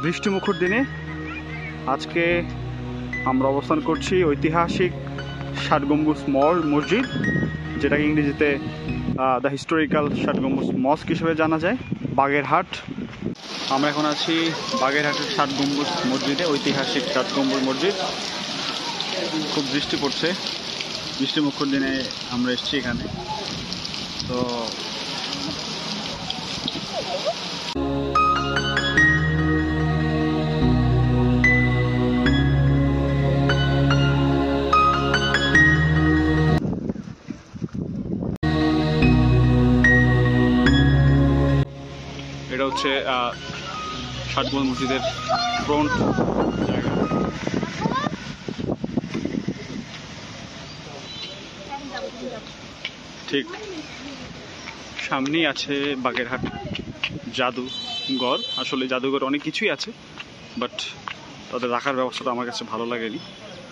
বৃষ্টিমুখর দিনে আজকে আমরা অবস্থান করছি ঐতিহাসিক 7 গম্বুজ মসজিদ, যেটাকে ইংরেজিতে দ্য হিস্টোরিক্যাল 7 গম্বুজ মস্ক হিসেবে জানা যায়, বাগেরহাট। আমরা এখন আছি বাগেরহাটের 7 গম্বুজ মসজিদে, ঐতিহাসিক 7 গম্বুজ মসজিদ। খুব বৃষ্টি পড়ছে, বৃষ্টিমুখর দিনে আমরা এসেছি এখানে। তো এটা হচ্ছে 7 গম্বুজ মসজিদের ফ্রন্ট জায়গা। ঠিক সামনেই আছে বাগেরহাট জাদুঘর। আসলে জাদুঘর অনেক কিছুই আছে, বাট তাদের রাখার ব্যবস্থাটা আমার কাছে ভালো লাগেনি।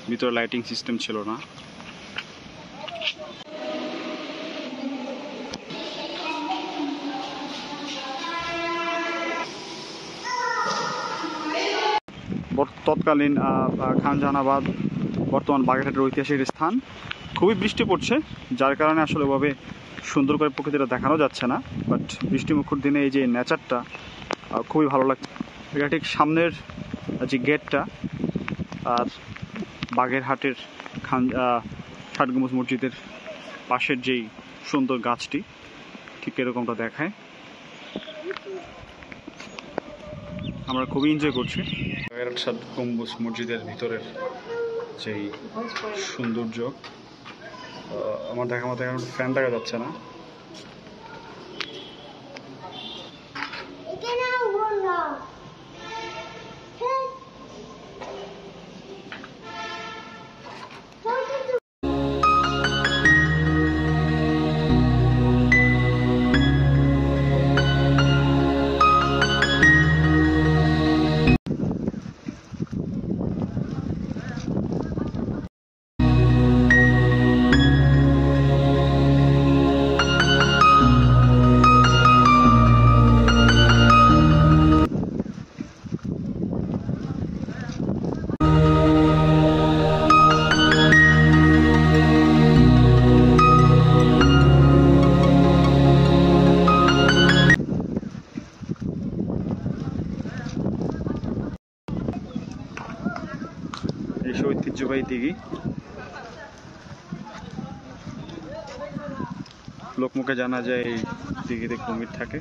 ভিতরে লাইটিং সিস্টেম ছিল না। তৎকালীন খানজাহানাবাদ বর্তমান বাগেরহাটের ঐতিহাসিক স্থান। খুবই বৃষ্টি পড়ছে, যার কারণে আসলে ওভাবে সুন্দর করে প্রকৃতিটা দেখানো যাচ্ছে না। বাট বৃষ্টিমুখর দিনে এই যে নেচারটা খুবই ভালো লাগছে। এটা ঠিক সামনের যে গেটটা আর বাগেরহাটের 7 গম্বুজ মসজিদের পাশের যেই সুন্দর গাছটি, ঠিক এরকমটা দেখায়। আমরা খুবই এনজয় করছি বাগেরহাট 7 গম্বুজ মসজিদের ভিতরের যেই সৌন্দর্য। আমার দেখা মতো এখন ফ্যান দেখা যাচ্ছে না। ঐতিহ্যবাহী দিঘি, লোকমুখে জানা যায় এই দিঘিতে কুমির থাকে।